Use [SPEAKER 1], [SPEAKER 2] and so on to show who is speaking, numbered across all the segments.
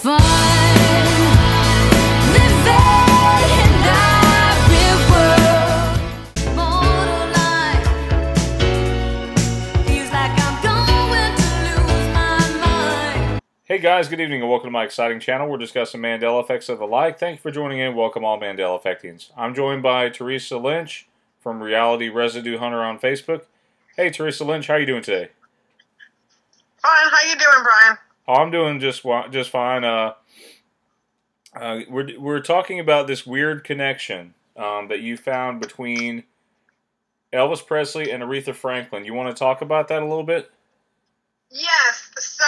[SPEAKER 1] fun. Living in every world. Borderline. Feels like I'm going to lose my mind.
[SPEAKER 2] Hey guys, good evening and welcome to my exciting channel. We're discussing Mandela effects of the like. Thank you for joining in. Welcome all Mandela effectians. I'm joined by Theresa Lynch from Reality Residue Hunter on Facebook. Hey Theresa Lynch, how are you doing today?
[SPEAKER 3] Fine. How you doing, Brian?
[SPEAKER 2] Oh, I'm doing just fine. We're talking about this weird connection that you found between Elvis Presley and Aretha Franklin. You want to talk about that a little bit?
[SPEAKER 3] Yes. So,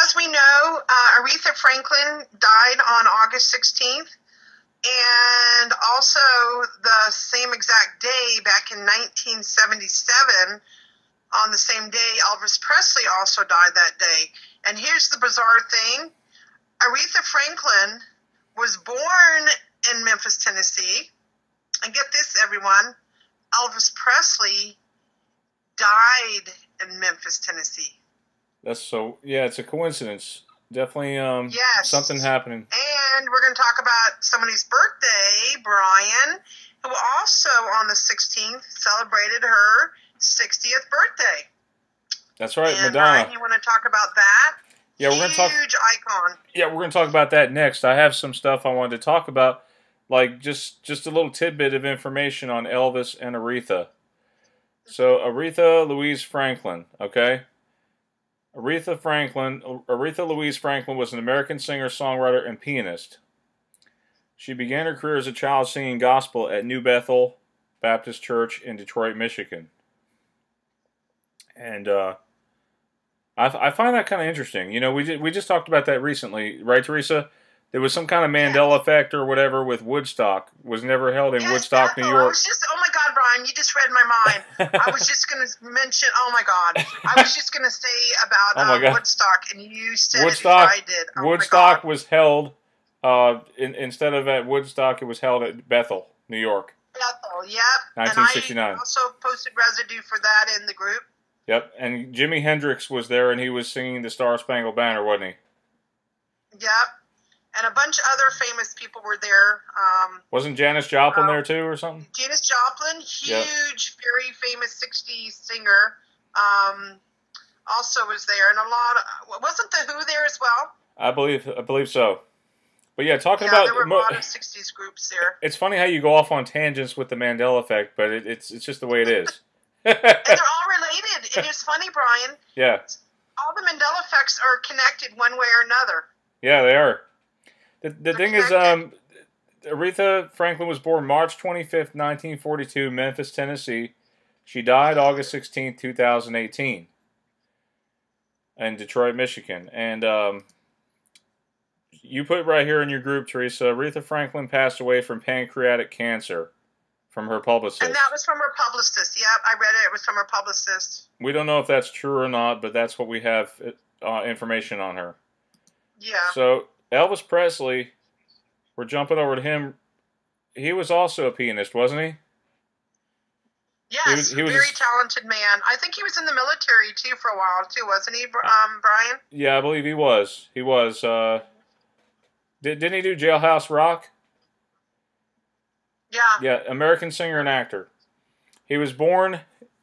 [SPEAKER 3] as we know, Aretha Franklin died on August 16th, and also the same exact day, back in 1977, on the same day, Elvis Presley also died that day. And here's the bizarre thing. Aretha Franklin was born in Memphis, Tennessee. And get this, everyone, Elvis Presley died in Memphis, Tennessee.
[SPEAKER 2] That's so, yeah, it's a coincidence. Definitely
[SPEAKER 3] Yes.
[SPEAKER 2] something happening.
[SPEAKER 3] And we're going to talk about somebody's birthday, Brian, who also on the 16th celebrated her 60th birthday.
[SPEAKER 2] That's right,
[SPEAKER 3] And
[SPEAKER 2] Madonna.
[SPEAKER 3] Brian, you want to talk about that?
[SPEAKER 2] Yeah, we're going to talk.
[SPEAKER 3] Huge icon.
[SPEAKER 2] Yeah, we're going to talk about that next. I have some stuff I wanted to talk about, like just a little tidbit of information on Elvis and Aretha. So Aretha Louise Franklin, okay? Aretha Louise Franklin was an American singer, songwriter, and pianist. She began her career as a child singing gospel at New Bethel Baptist Church in Detroit, Michigan. And I find that kind of interesting. You know, we just talked about that recently, right, Theresa? There was some kind of Mandela effect or whatever with Woodstock. Was never held in Woodstock, New York.
[SPEAKER 3] Oh my God, Brian, you just read my mind. I was just going to mention, oh my God. I was just going to say about Woodstock, and you said
[SPEAKER 2] Woodstock,
[SPEAKER 3] it before I did. Oh
[SPEAKER 2] Woodstock was held, instead of at Woodstock, it was held at Bethel, New York.
[SPEAKER 3] Bethel, yep.
[SPEAKER 2] 1969.
[SPEAKER 3] And I also posted residue for that in the group.
[SPEAKER 2] Yep, and Jimi Hendrix was there, and he was singing the Star Spangled Banner, wasn't he?
[SPEAKER 3] Yep. And a bunch of other famous people were there.
[SPEAKER 2] Wasn't Janis Joplin there too, or something?
[SPEAKER 3] Janis Joplin, huge, very famous 60s singer, also was there. And wasn't The Who there as well?
[SPEAKER 2] I believe so. But yeah, talking
[SPEAKER 3] there
[SPEAKER 2] about...
[SPEAKER 3] were a lot of 60s groups there.
[SPEAKER 2] It's funny how you go off on tangents with the Mandela effect, but it's just the way it is.
[SPEAKER 3] And they're all related. And it's funny, Brian.
[SPEAKER 2] Yeah.
[SPEAKER 3] All the Mandela effects are connected one way or another.
[SPEAKER 2] Yeah, they are. The thing is, Aretha Franklin was born March 25th, 1942, Memphis, Tennessee. She died August 16th, 2018 in Detroit, Michigan. And you put right here in your group, Theresa, Aretha Franklin passed away from pancreatic cancer from her publicist.
[SPEAKER 3] And that was from her publicist. Yep, I read it. It was from her publicist.
[SPEAKER 2] We don't know if that's true or not, but that's what we have information on her.
[SPEAKER 3] Yeah.
[SPEAKER 2] So Elvis Presley, we're jumping over to him. He was also a pianist, wasn't he?
[SPEAKER 3] Yes, he was very talented man. I think he was in the military too for a while too, wasn't he, Brian?
[SPEAKER 2] Yeah, I believe he was. He was. Didn't he do Jailhouse Rock?
[SPEAKER 3] Yeah.
[SPEAKER 2] Yeah, American singer and actor. He was born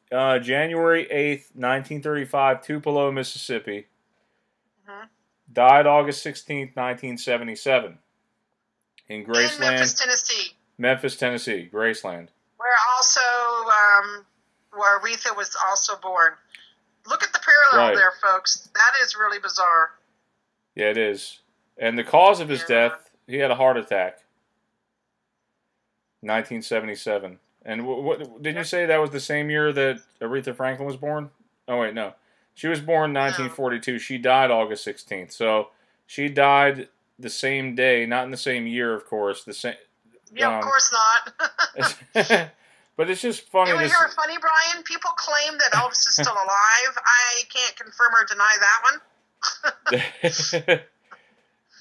[SPEAKER 2] January 8th, 1935, Tupelo, Mississippi. Mm-hmm. Died August 16th, 1977. In Graceland.
[SPEAKER 3] In Memphis, Tennessee.
[SPEAKER 2] Memphis, Tennessee, Graceland.
[SPEAKER 3] Where Aretha was also born. Look at the parallel there, folks. That is really bizarre.
[SPEAKER 2] Yeah, it is. And the cause of his death, he had a heart attack. 1977. And what didn't you say that was the same year that Aretha Franklin was born? Oh, wait, no. She was born 1942. She died August 16th. So she died the same day, not in the same year, of course. The same.
[SPEAKER 3] Yeah, of course not.
[SPEAKER 2] But it's just funny.
[SPEAKER 3] You want to hear funny, Brian? People claim that Elvis is still alive. I can't confirm or deny that one.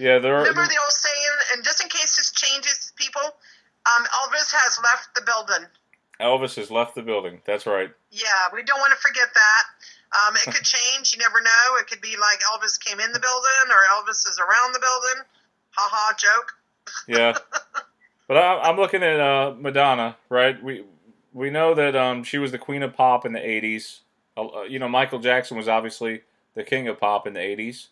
[SPEAKER 2] Yeah, there are.
[SPEAKER 3] Remember the old saying, and just in case this changes, people, Elvis has left the building.
[SPEAKER 2] Elvis has left the building. That's right.
[SPEAKER 3] Yeah, we don't want to forget that. It could change. You never know. It could be like Elvis came in the building or Elvis is around the building. Ha ha, joke.
[SPEAKER 2] Yeah. But I'm looking at Madonna, right? We know that she was the queen of pop in the 80s. You know, Michael Jackson was obviously the king of pop in the 80s.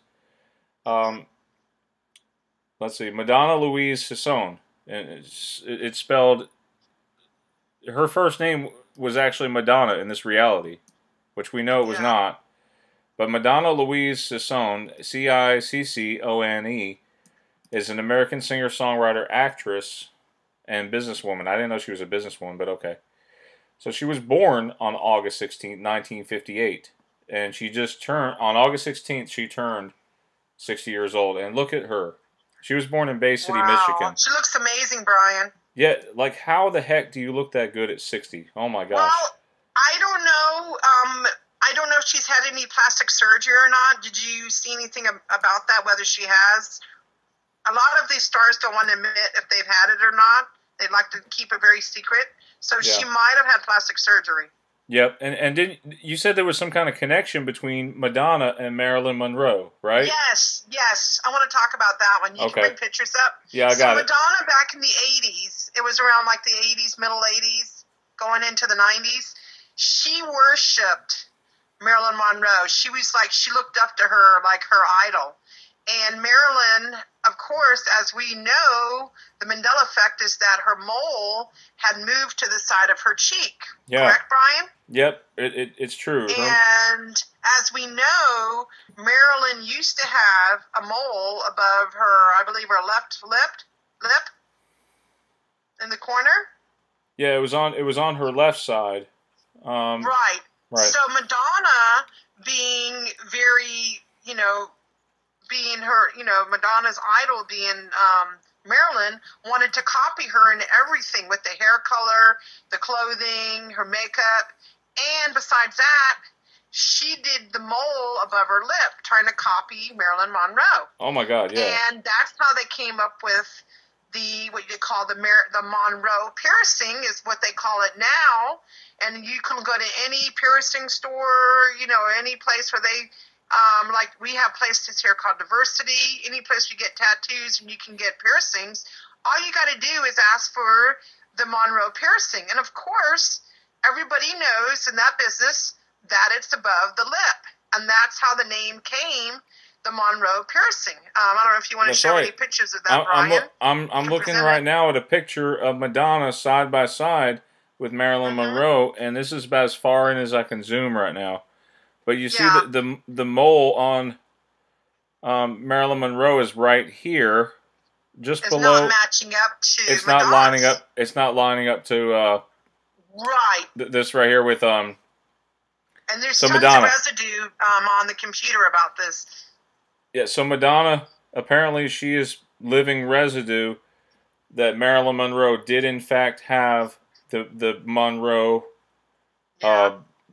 [SPEAKER 2] Let's see, Madonna Louise Sisson. And it's spelled... Her first name was actually Madonna in this reality, which we know it was not. But Madonna Louise Sisson, Ciccone, is an American singer-songwriter, actress, and businesswoman. I didn't know she was a businesswoman, but okay. So she was born on August 16th, 1958. And she just turned, on August 16th, she turned 60 years old. And look at her. She was born in Bay City, Michigan.
[SPEAKER 3] She looks amazing, Brian.
[SPEAKER 2] Yeah, like how the heck do you look that good at 60? Oh my gosh.
[SPEAKER 3] Well, I don't know. I don't know if she's had any plastic surgery or not. Did you see anything about that, whether she has? A lot of these stars don't want to admit if they've had it or not. They like to keep it very secret. So she might have had plastic surgery.
[SPEAKER 2] Yep, and did you said there was some kind of connection between Madonna and Marilyn Monroe, right?
[SPEAKER 3] Yes. I want to talk about that one. You can bring pictures up.
[SPEAKER 2] Yeah, I got it.
[SPEAKER 3] So Madonna back in the 80s, it was around like the 80s, middle 80s, going into the 90s. She worshipped Marilyn Monroe. She was like, she looked up to her like her idol. And Marilyn, of course, as we know, the Mandela effect is that her mole had moved to the side of her cheek.
[SPEAKER 2] Yeah.
[SPEAKER 3] Correct, Brian?
[SPEAKER 2] Yep, it's true.
[SPEAKER 3] And as we know, Marilyn used to have a mole above her, I believe, her left lip in the corner.
[SPEAKER 2] Yeah, it was on her left side.
[SPEAKER 3] Right. So Madonna, being very, being her, Madonna's idol, being Marilyn, wanted to copy her in everything with the hair color, the clothing, her makeup, and besides that, she did the mole above her lip, trying to copy Marilyn Monroe.
[SPEAKER 2] Oh my God, yeah.
[SPEAKER 3] And that's how they came up with what you call the Monroe piercing, is what they call it now. And you can go to any piercing store, any place where they, like we have places here called Diversity, any place you get tattoos and you can get piercings. All you got to do is ask for the Monroe piercing. And of course, everybody knows in that business that it's above the lip. And that's how the name came, the Monroe piercing. I don't know if you want to show any pictures of that, Brian.
[SPEAKER 2] I'm looking right now at a picture of Madonna side by side with Marilyn Monroe, and this is about as far in as I can zoom right now. But you see the mole on Marilyn Monroe is right here, just below.
[SPEAKER 3] It's not matching up to.
[SPEAKER 2] It's not lining up. It's not lining up to.
[SPEAKER 3] Right.
[SPEAKER 2] This right here with
[SPEAKER 3] And there's tons
[SPEAKER 2] Madonna.
[SPEAKER 3] of residue on the computer about this.
[SPEAKER 2] Yeah. So Madonna, apparently, she is living residue that Marilyn Monroe did in fact have the Monroe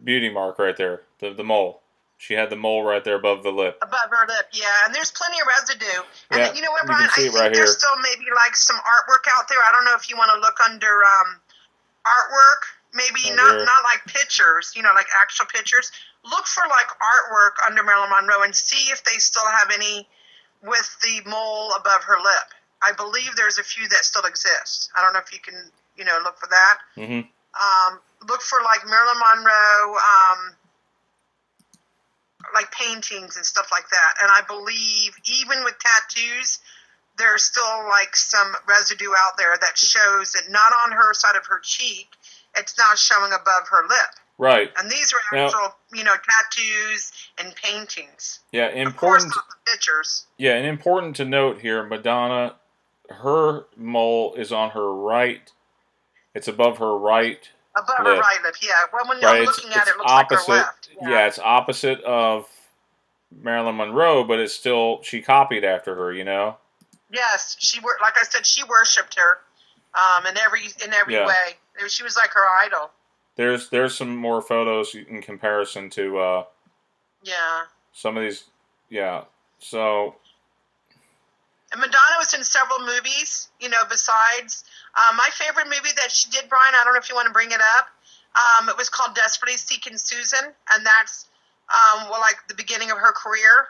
[SPEAKER 2] beauty mark right there, the mole. She had the mole right there above the lip.
[SPEAKER 3] Above her lip, yeah. And there's plenty of residue. And
[SPEAKER 2] Yeah,
[SPEAKER 3] you know what,
[SPEAKER 2] you
[SPEAKER 3] Brian?
[SPEAKER 2] can see
[SPEAKER 3] I
[SPEAKER 2] it
[SPEAKER 3] think
[SPEAKER 2] right
[SPEAKER 3] there's
[SPEAKER 2] here.
[SPEAKER 3] still maybe like some artwork out there. I don't know if you want to look under artwork. Maybe not like pictures, like actual pictures. Look for like artwork under Marilyn Monroe and see if they still have any with the mole above her lip. I believe there's a few that still exist. I don't know if you can, look for that.
[SPEAKER 2] Mm-hmm.
[SPEAKER 3] Look for like Marilyn Monroe, like paintings and stuff like that. And I believe even with tattoos, there's still like some residue out there that shows that not on her side of her cheek, it's not showing above her lip.
[SPEAKER 2] Right.
[SPEAKER 3] And these are actual, tattoos and paintings.
[SPEAKER 2] Yeah,
[SPEAKER 3] important. Of course, not the pictures.
[SPEAKER 2] Yeah, and important to note here, Madonna, her mole is on her right. It's above her right.
[SPEAKER 3] Above
[SPEAKER 2] lip.
[SPEAKER 3] her right lip, yeah. Well, when you're looking at it, it looks
[SPEAKER 2] opposite,
[SPEAKER 3] like her left.
[SPEAKER 2] Yeah, it's opposite of Marilyn Monroe, but it's still, she copied after her,
[SPEAKER 3] Yes, like I said, she worshipped her in every way. She was like her idol.
[SPEAKER 2] There's some more photos in comparison to some of these. Yeah, so.
[SPEAKER 3] And Madonna was in several movies, besides. My favorite movie that she did, Brian, I don't know if you want to bring it up. It was called Desperately Seeking Susan, and that's well, like the beginning of her career.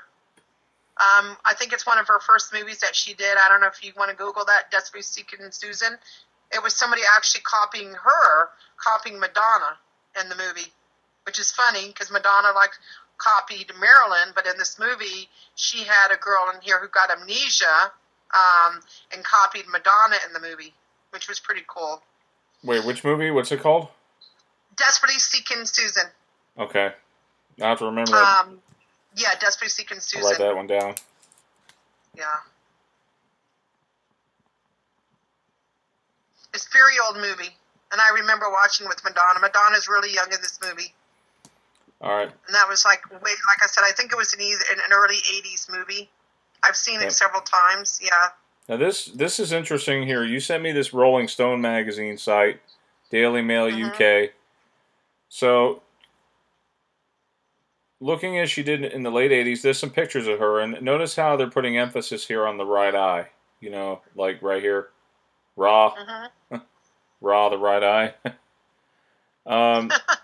[SPEAKER 3] I think it's one of her first movies that she did. I don't know if you want to Google that, Desperately Seeking Susan. It was somebody actually copying Madonna in the movie, which is funny because Madonna copied Marilyn, but in this movie, she had a girl in here who got amnesia and copied Madonna in the movie, which was pretty cool.
[SPEAKER 2] Wait, which movie? What's it called?
[SPEAKER 3] Desperately Seeking Susan.
[SPEAKER 2] Okay. I have to remember that.
[SPEAKER 3] Yeah, Desperately Seeking Susan.
[SPEAKER 2] I'll write that one down.
[SPEAKER 3] Yeah. It's a very old movie, and I remember watching with Madonna. Madonna's really young in this movie.
[SPEAKER 2] All right.
[SPEAKER 3] And that was like I said, I think it was an early 80s movie. I've seen it several times, yeah.
[SPEAKER 2] Now this is interesting here. You sent me this Rolling Stone magazine site, Daily Mail UK. So, looking as she did in the late 80s, there's some pictures of her, and notice how they're putting emphasis here on the right eye. You know, like right here. Raw. Raw, the right eye.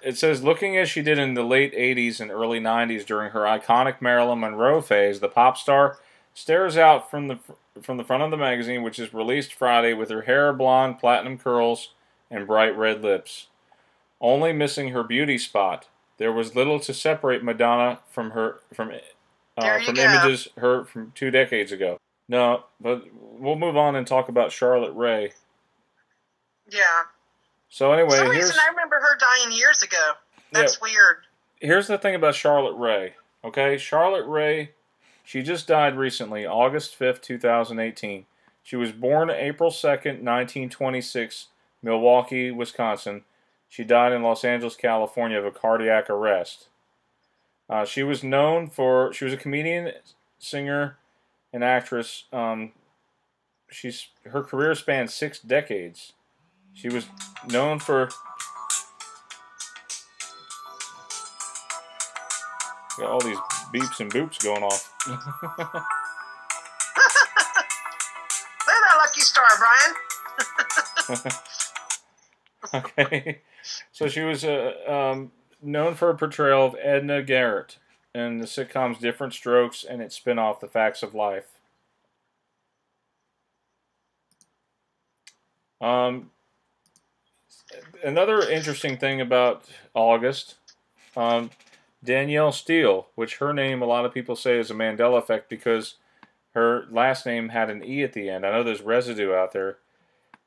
[SPEAKER 2] It says, looking as she did in the late 80s and early 90s during her iconic Marilyn Monroe phase, the pop star stares out from the front of the magazine, which is released Friday, with her hair blonde, platinum curls, and bright red lips. Only missing her beauty spot. There was little to separate Madonna from images from 2 decades ago. No, but we'll move on and talk about Charlotte Rae.
[SPEAKER 3] Yeah.
[SPEAKER 2] So anyway,
[SPEAKER 3] for some reason, I remember her dying years ago. That's weird.
[SPEAKER 2] Here's the thing about Charlotte Rae. Okay, Charlotte Rae, she just died recently, August 5th, 2018. She was born April 2nd, 1926, Milwaukee, Wisconsin. She died in Los Angeles, California of a cardiac arrest. She was a comedian, singer, and actress. Her career spanned 6 decades. She was known for... Got all these beeps and boops going off.
[SPEAKER 3] Look at that lucky star, Brian.
[SPEAKER 2] Okay. So she was known for her portrayal of Edna Garrett in the sitcoms Different Strokes and its spin-off The Facts of Life. Another interesting thing about August, Danielle Steele, which her name a lot of people say is a Mandela effect because her last name had an E at the end. I know there's residue out there.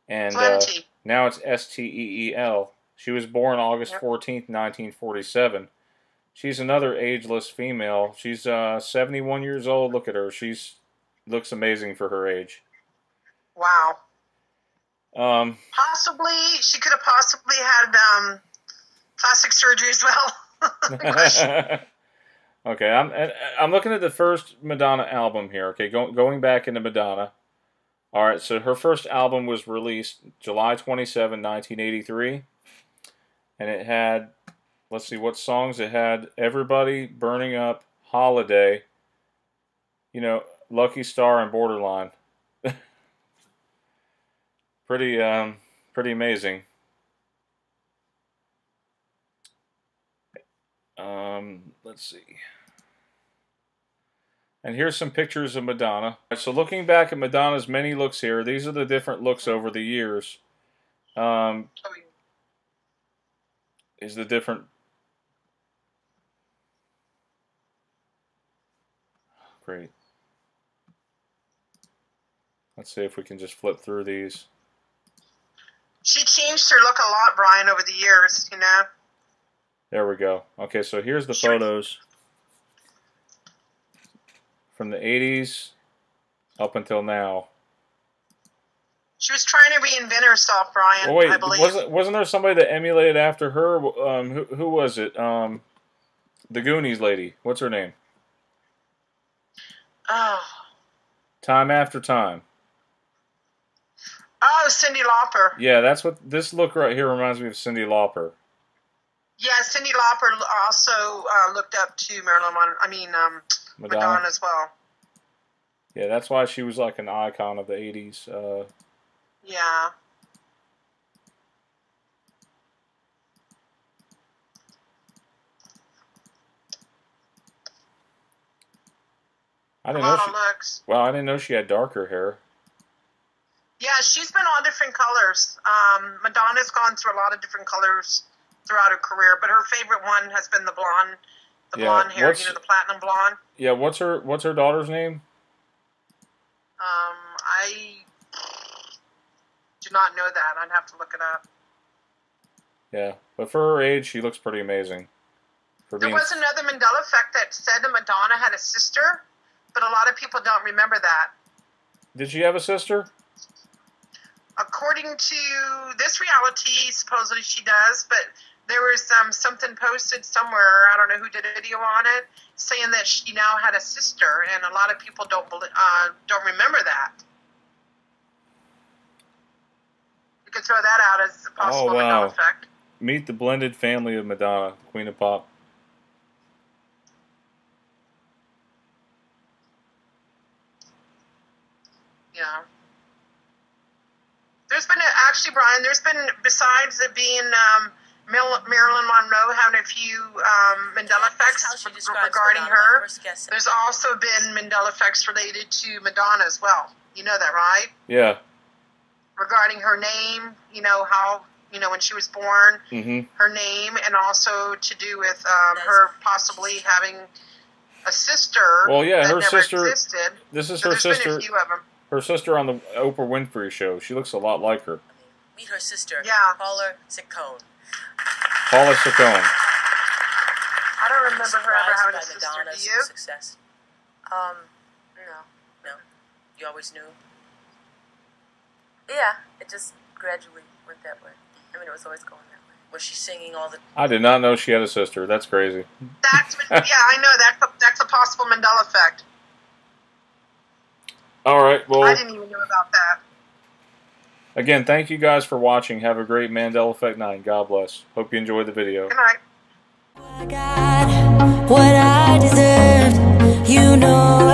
[SPEAKER 2] And now it's Steel. She was born August 14th, 1947. She's another ageless female. She's 71 years old. Look at her. Looks amazing for her age.
[SPEAKER 3] Wow. She could have possibly had plastic surgery as well.
[SPEAKER 2] Okay, I'm looking at the first Madonna album here. Okay, going back into Madonna. All right, so her first album was released July 27, 1983, and it had, let's see what songs it had: "Everybody," "Burning Up," "Holiday," "Lucky Star," and "Borderline." Pretty amazing. Let's see. And here's some pictures of Madonna. So looking back at Madonna's many looks here, these are the different looks over the years. Is the different... Great. Let's see if we can just flip through these.
[SPEAKER 3] She changed her look a lot, Brian, over the years,
[SPEAKER 2] There we go. Okay, so here's the photos from the 80s up until now.
[SPEAKER 3] She was trying to reinvent herself, Brian,
[SPEAKER 2] wait,
[SPEAKER 3] I believe.
[SPEAKER 2] Wasn't there somebody that emulated after her? Who was it? The Goonies lady. What's her name?
[SPEAKER 3] Oh.
[SPEAKER 2] Time After Time.
[SPEAKER 3] Oh, Cyndi Lauper.
[SPEAKER 2] Yeah, that's what this look right here reminds me of. Cyndi Lauper.
[SPEAKER 3] Yeah, Cyndi Lauper also looked up to Madonna as well.
[SPEAKER 2] Yeah, that's why she was like an icon of the 80s.
[SPEAKER 3] Yeah.
[SPEAKER 2] I
[SPEAKER 3] A
[SPEAKER 2] didn't know
[SPEAKER 3] lot
[SPEAKER 2] she.
[SPEAKER 3] of looks.
[SPEAKER 2] Well, I didn't know she had darker hair.
[SPEAKER 3] Yeah, she's been all different colors. Madonna's gone through a lot of different colors throughout her career, but her favorite one has been the blonde hair, the platinum blonde.
[SPEAKER 2] Yeah, what's her daughter's name?
[SPEAKER 3] I do not know that. I'd have to look it up.
[SPEAKER 2] Yeah, but for her age, she looks pretty amazing.
[SPEAKER 3] There was another Mandela effect that said that Madonna had a sister, but a lot of people don't remember that.
[SPEAKER 2] Did she have a sister?
[SPEAKER 3] According to this reality, supposedly she does, but there was something posted somewhere, I don't know who did a video on it, saying that she now had a sister, and a lot of people don't remember that. You could throw that out as a possible Mandela effect.
[SPEAKER 2] Meet the blended family of Madonna, Queen of Pop.
[SPEAKER 3] Yeah. There's been, actually, Brian, besides it being Marilyn Monroe having a few Mandela effects regarding her, there's also been Mandela effects related to Madonna as well. You know that, right?
[SPEAKER 2] Yeah.
[SPEAKER 3] Regarding her name, how, when she was born, her name, and also to do with her possibly having a sister.
[SPEAKER 2] Well, yeah,
[SPEAKER 3] that
[SPEAKER 2] her
[SPEAKER 3] never
[SPEAKER 2] sister.
[SPEAKER 3] existed.
[SPEAKER 2] This is
[SPEAKER 3] So
[SPEAKER 2] her
[SPEAKER 3] there's been
[SPEAKER 2] sister.
[SPEAKER 3] a few of them.
[SPEAKER 2] Her sister on the Oprah Winfrey show. She looks a lot like her.
[SPEAKER 4] Meet her sister,
[SPEAKER 3] Yeah.
[SPEAKER 4] Paula Ciccone.
[SPEAKER 2] Paula Ciccone.
[SPEAKER 3] I don't remember her ever having a sister.
[SPEAKER 4] Madonna's
[SPEAKER 3] Do you?
[SPEAKER 4] success. No. You always knew?
[SPEAKER 5] Yeah, it just gradually went that way. I mean, it was always going that way.
[SPEAKER 4] Was she singing all the...
[SPEAKER 2] I did not know she had a sister. That's crazy.
[SPEAKER 3] Yeah, I know that's a possible Mandela effect.
[SPEAKER 2] All right, well,
[SPEAKER 3] I didn't even know about that.
[SPEAKER 2] again, thank you guys for watching. Have a great Mandela Effect 9. God bless. Hope you enjoyed the video.
[SPEAKER 3] Good night.
[SPEAKER 1] I got what I deserved, you know.